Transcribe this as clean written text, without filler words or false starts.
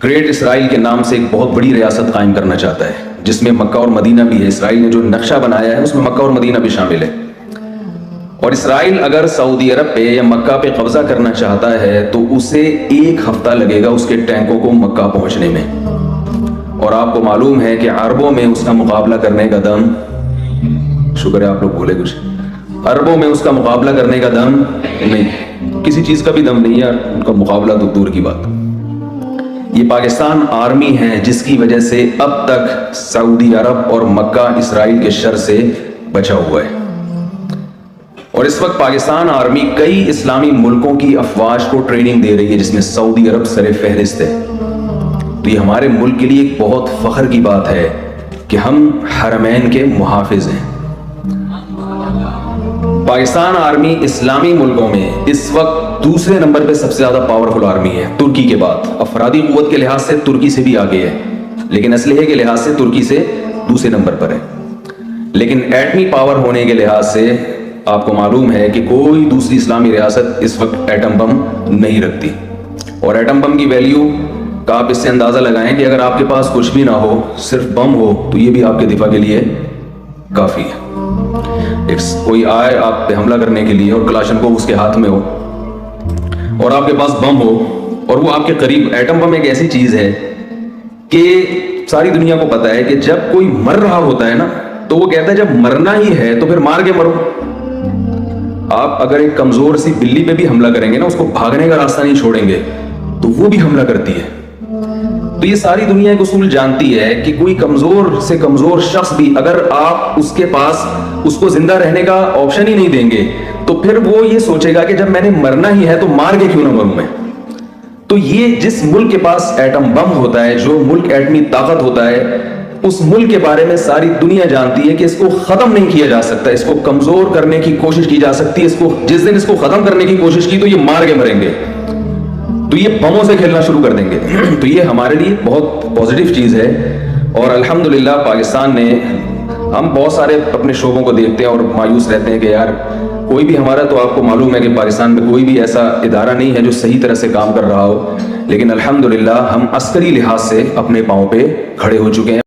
Great اسرائیل کے نام سے ایک بہت بڑی ریاست قائم کرنا چاہتا ہے جس میں مکہ اور مدینہ بھی ہے. اسرائیل نے جو نقشہ بنایا ہے اس میں مکہ اور مدینہ بھی شامل ہے. اور اسرائیل اگر سعودی عرب پہ یا مکہ پہ قبضہ کرنا چاہتا ہے تو اسے 1 ہفتہ لگے گا اس کے ٹینکوں کو مکہ پہنچنے میں. اور آپ کو معلوم ہے کہ عربوں میں اس کا مقابلہ کرنے کا دم، شکر ہے آپ لوگ بولے کچھ، عربوں میں اس کا مقابلہ کرنے کا دم نہیں، کسی چیز کا بھی دم نہیں ہے، ان کا مقابلہ تو دور کی بات. یہ پاکستان آرمی ہے جس کی وجہ سے اب تک سعودی عرب اور مکہ اسرائیل کے شر سے بچا ہوا ہے. اور اس وقت پاکستان آرمی کئی اسلامی ملکوں کی افواج کو ٹریننگ دے رہی ہے جس میں سعودی عرب سر فہرست ہے. تو یہ ہمارے ملک کے لیے ایک بہت فخر کی بات ہے کہ ہم حرمین کے محافظ ہیں. پاکستان آرمی اسلامی ملکوں میں اس وقت دوسرے نمبر پہ سب سے زیادہ پاورفل آرمی ہے ترکی کے بعد. افرادی قوت کے لحاظ سے ترکی سے بھی آگے ہے، لیکن اسلحے کے لحاظ سے ترکی سے دوسرے نمبر پر ہے. لیکن ایٹمی پاور ہونے کے لحاظ سے آپ کو معلوم ہے کہ کوئی دوسری اسلامی ریاست اس وقت ایٹم بم نہیں رکھتی. اور ایٹم بم کی ویلیو کا آپ اس سے اندازہ لگائیں کہ اگر آپ کے پاس کچھ بھی نہ ہو، صرف بم ہو، تو یہ بھی آپ کے دفاع کے لیے کافی ہے. کوئی آئے آپ پہ حملہ کرنے کے لیے اور کلاشن کو اس کے ہاتھ میں ہو اور آپ کے پاس بم ہو اور وہ آپ کے قریب، ایٹم بم ایک ایسی چیز ہے کہ ساری دنیا کو پتا ہے کہ جب کوئی مر رہا ہوتا ہے نا تو وہ کہتا ہے جب مرنا ہی ہے تو پھر مار کے مرو. آپ اگر ایک کمزور سی بلی پہ بھی حملہ کریں گے نا، اس کو بھاگنے کا راستہ نہیں چھوڑیں گے تو وہ بھی حملہ کرتی ہے. تو یہ ساری دنیا ایک اصول جانتی ہے کہ کوئی کمزور سے کمزور شخص بھی اگر آپ اس کے پاس اس کو زندہ رہنے کا آپشن ہی نہیں دیں گے تو پھر وہ یہ سوچے گا کہ جب میں نے مرنا ہی ہے تو مار کے کیوں نہ مروں میں. تو یہ جس ملک کے پاس ایٹم بم ہوتا ہے، جو ملک ایٹمی طاقت ہوتا ہے، اس ملک کے بارے میں ساری دنیا جانتی ہے کہ اس کو ختم نہیں کیا جا سکتا، اس کو کمزور کرنے کی کوشش کی جا سکتی ہے. اس کو جس دن اس کو ختم کرنے کی کوشش کی تو یہ مار کے مریں گے، تو یہ بموں سے کھیلنا شروع کر دیں گے. تو یہ ہمارے لیے بہت پازیٹیو چیز ہے. اور الحمدللہ پاکستان نے، ہم بہت سارے اپنے شعبوں کو دیکھتے ہیں اور مایوس رہتے ہیں کہ یار کوئی بھی ہمارا، تو آپ کو معلوم ہے کہ پاکستان میں کوئی بھی ایسا ادارہ نہیں ہے جو صحیح طرح سے کام کر رہا ہو، لیکن الحمدللہ ہم عسکری لحاظ سے اپنے پاؤں پہ کھڑے ہو چکے ہیں.